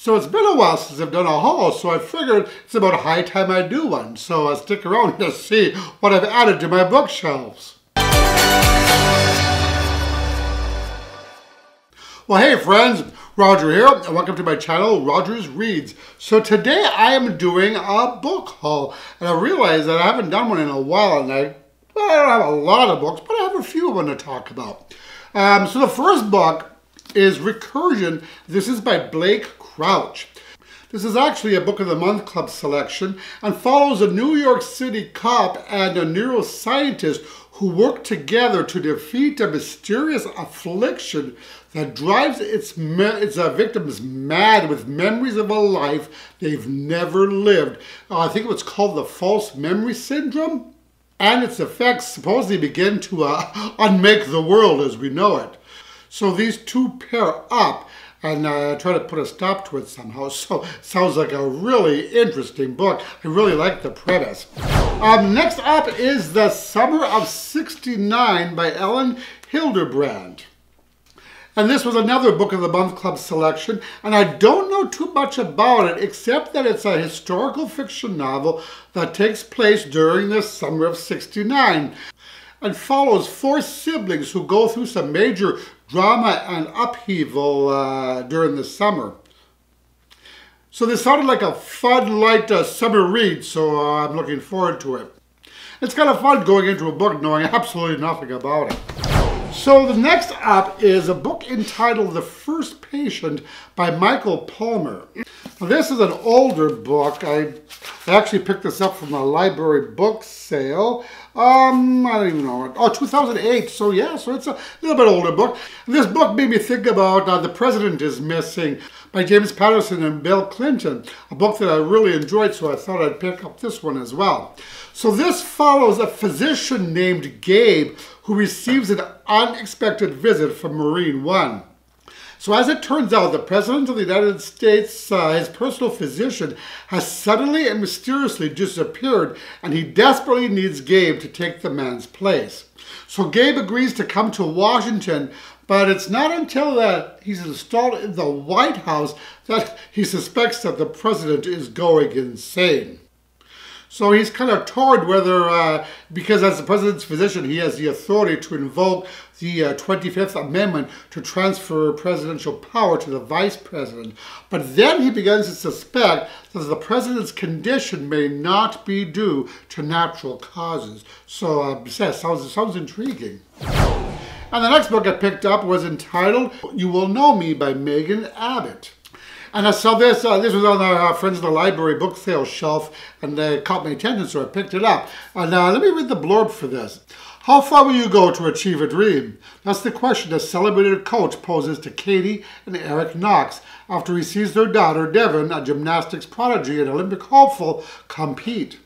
So it's been a while since I've done a haul, so I figured it's about high time I do one. So stick around to see what I've added to my bookshelves. Well, hey friends, Roger here, and welcome to my channel, Roger's Reads. So today I am doing a book haul, and I realize that I haven't done one in a while, and I don't have a lot of books, but I have a few of them to talk about. So the first book is Recursion. This is by Blake Crouch. This is actually a Book of the Month Club selection and follows a New York City cop and a neuroscientist who work together to defeat a mysterious affliction that drives its victims mad with memories of a life they've never lived. I think it's called the false memory syndrome, and its effects supposedly begin to unmake the world as we know it. So these two pair up and try to put a stop to it somehow. So sounds like a really interesting book. I really like the premise. Next up is The Summer of '69 by Ellen Hilderbrand. And this was another Book of the Month Club selection, and I don't know too much about it except that it's a historical fiction novel that takes place during the summer of '69 and follows four siblings who go through some major drama and upheaval during the summer. So this sounded like a fun, light summer read, so I'm looking forward to it. It's kind of fun going into a book knowing absolutely nothing about it. So the next up is a book entitled The First Patient by Michael Palmer. Now, this is an older book. I actually picked this up from the library book sale. I don't even know. Oh, 2008. So yeah, so it's a little bit older book. And this book made me think about The President is Missing by James Patterson and Bill Clinton, a book that I really enjoyed, so I thought I'd pick up this one as well. So this follows a physician named Gabe who receives an unexpected visit from Marine One. So as it turns out, the President of the United States, his personal physician, has suddenly and mysteriously disappeared, and he desperately needs Gabe to take the man's place. So Gabe agrees to come to Washington, but it's not until that he's installed in the White House that he suspects that the President is going insane. So he's kind of torn whether, because as the President's physician, he has the authority to invoke the 25th Amendment to transfer presidential power to the Vice President. But then he begins to suspect that the President's condition may not be due to natural causes. So sounds intriguing. And the next book I picked up was entitled You Will Know Me by Megan Abbott. And I saw this was on our Friends of the Library book sale shelf, and it caught my attention, so I picked it up. And let me read the blurb for this. How far will you go to achieve a dream? That's the question a celebrated coach poses to Katie and Eric Knox after he sees their daughter, Devon, a gymnastics prodigy and Olympic hopeful, compete.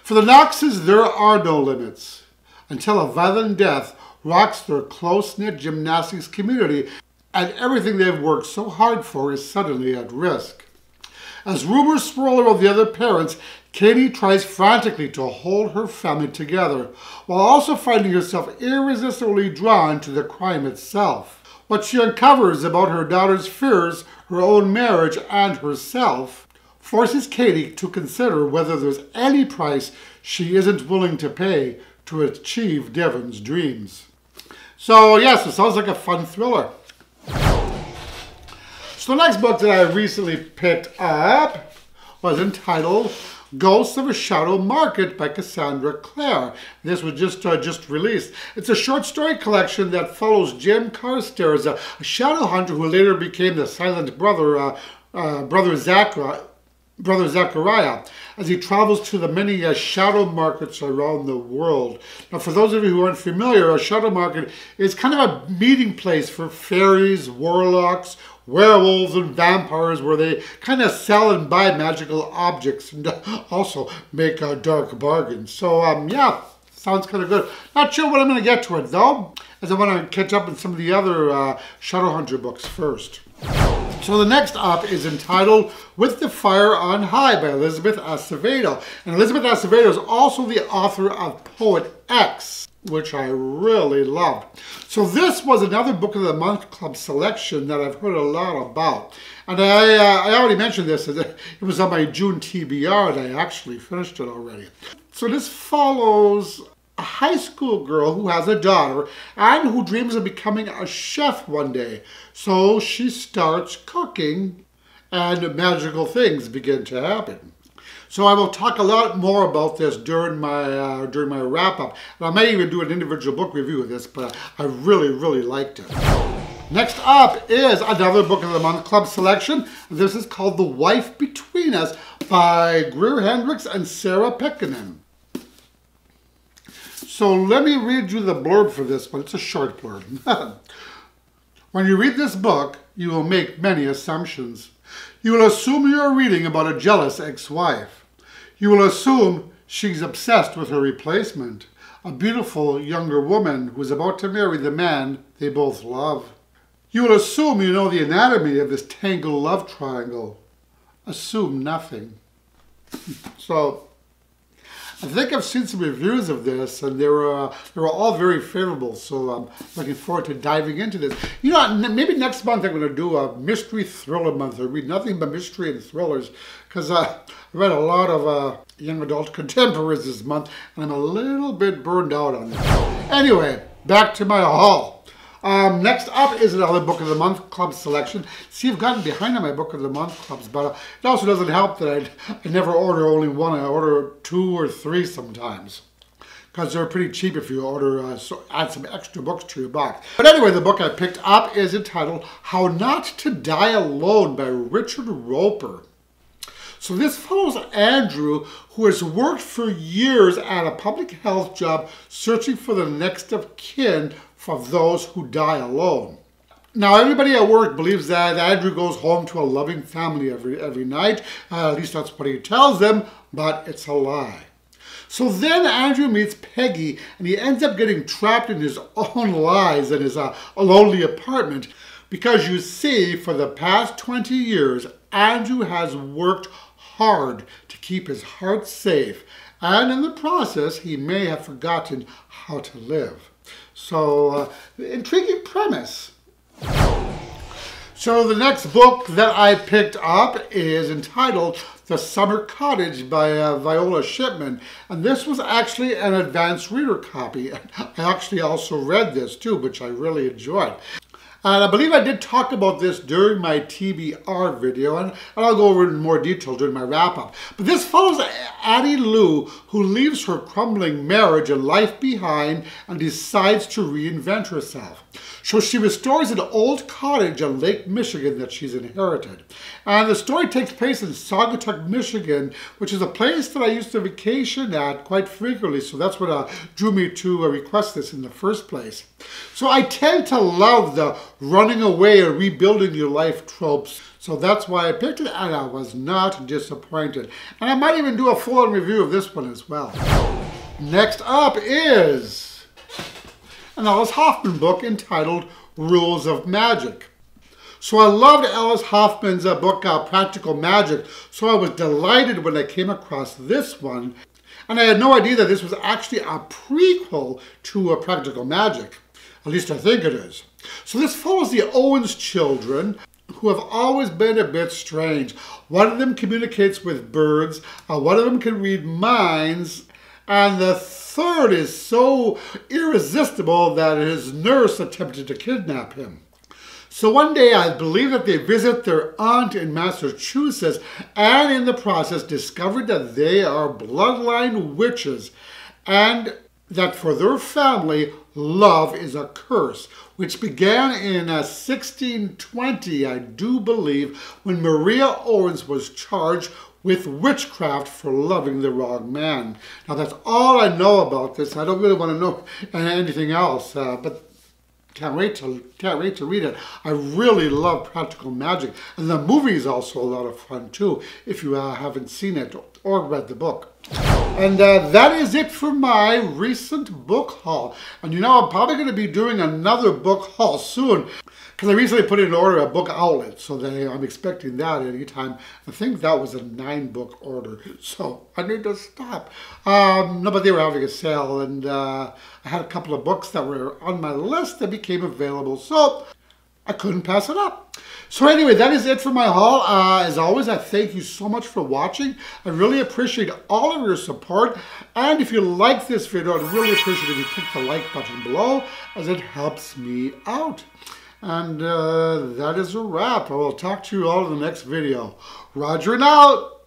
For the Knoxes, there are no limits until a violent death rocks their close-knit gymnastics community, and everything they've worked so hard for is suddenly at risk. As rumors swirl around the other parents, Katie tries frantically to hold her family together, while also finding herself irresistibly drawn to the crime itself. What she uncovers about her daughter's fears, her own marriage, and herself forces Katie to consider whether there's any price she isn't willing to pay to achieve Devon's dreams. So yes, it sounds like a fun thriller. So the next book that I recently picked up was entitled Ghosts of a Shadow Market by Cassandra Clare. This was just released. It's a short story collection that follows Jim Carstairs, a shadow hunter who later became the silent brother, Brother Zachariah, as he travels to the many shadow markets around the world. Now, for those of you who aren't familiar, a shadow market is kind of a meeting place for fairies, warlocks, werewolves, and vampires, where they kind of sell and buy magical objects and also make dark bargains. So, yeah, sounds kind of good. Not sure when I'm going to get to it, though, as I want to catch up on some of the other Shadowhunter books first. So the next up is entitled With the Fire on High by Elizabeth Acevedo. And Elizabeth Acevedo is also the author of Poet X, which I really loved. So this was another Book of the Month Club selection that I've heard a lot about. And I already mentioned this, it was on my June TBR and I actually finished it already. So this follows a high school girl who has a daughter and who dreams of becoming a chef one day. So she starts cooking and magical things begin to happen. So I will talk a lot more about this during my wrap-up. And I may even do an individual book review of this, but I really, really liked it. Next up is another Book of the Month Club selection. This is called The Wife Between Us by Greer Hendricks and Sarah Pickenen. So let me read you the blurb for this one. It's a short blurb. When you read this book, you will make many assumptions. You will assume you are reading about a jealous ex-wife. You will assume she's obsessed with her replacement, a beautiful younger woman who is about to marry the man they both love. You will assume you know the anatomy of this tangled love triangle. Assume nothing. So, I think I've seen some reviews of this, and they were all very favorable. So I'm looking forward to diving into this. You know, maybe next month I'm going to do a mystery thriller month. I read nothing but mystery and thrillers, because I read a lot of young adult contemporaries this month, and I'm a little bit burned out on it. Anyway, back to my haul. Next up is another Book of the Month Club selection. See, I've gotten behind on my Book of the Month Clubs, but it also doesn't help that I never order only one. I order 2 or 3 sometimes, because they're pretty cheap if you order, add some extra books to your box. But anyway, the book I picked up is entitled How Not to Die Alone by Richard Roper. So this follows Andrew, who has worked for years at a public health job searching for the next of kin for those who die alone. Now, everybody at work believes that Andrew goes home to a loving family every night. At least that's what he tells them, but it's a lie. So then Andrew meets Peggy, and he ends up getting trapped in his own lies in his lonely apartment. Because you see, for the past 20 years, Andrew has worked hard to keep his heart safe, and in the process, he may have forgotten how to live. So, intriguing premise. So the next book that I picked up is entitled The Summer Cottage by Viola Shipman. And this was actually an advanced reader copy. I actually also read this too, which I really enjoyed. And I believe I did talk about this during my TBR video, and I'll go over it in more detail during my wrap-up. But this follows Addie Lou, who leaves her crumbling marriage and life behind and decides to reinvent herself. So she restores an old cottage on Lake Michigan that she's inherited. And the story takes place in Saugatuck, Michigan, which is a place that I used to vacation at quite frequently. So that's what drew me to request this in the first place. So I tend to love the running away or rebuilding your life tropes. So that's why I picked it, and I was not disappointed. And I might even do a full-on review of this one as well. Next up is an Alice Hoffman book entitled Rules of Magic. So I loved Alice Hoffman's book, Practical Magic, so I was delighted when I came across this one. And I had no idea that this was actually a prequel to Practical Magic. At least I think it is. So this follows the Owens children, who have always been a bit strange. One of them communicates with birds, one of them can read minds, and the third is so irresistible that his nurse attempted to kidnap him. So one day I believe that they visit their aunt in Massachusetts, and in the process discovered that they are bloodline witches, and that for their family, love is a curse, which began in 1620, I do believe, when Maria Owens was charged with witchcraft for loving the wrong man. Now that's all I know about this. I don't really want to know anything else, but can't wait to read it. I really love Practical Magic, and the movie is also a lot of fun too, if you haven't seen it or read the book. And that is it for my recent book haul. And you know, I'm probably going to be doing another book haul soon, because I recently put in order a book outlet, so that I'm expecting that anytime. I think that was a 9-book order, so I need to stop. No, but they were having a sale, and I had a couple of books that were on my list that became available, so I couldn't pass it up. So anyway, that is it for my haul. As always, I thank you so much for watching. I really appreciate all of your support. And if you like this video, I'd really appreciate if you click the like button below, as it helps me out. And that is a wrap. I will talk to you all in the next video. Roger and out.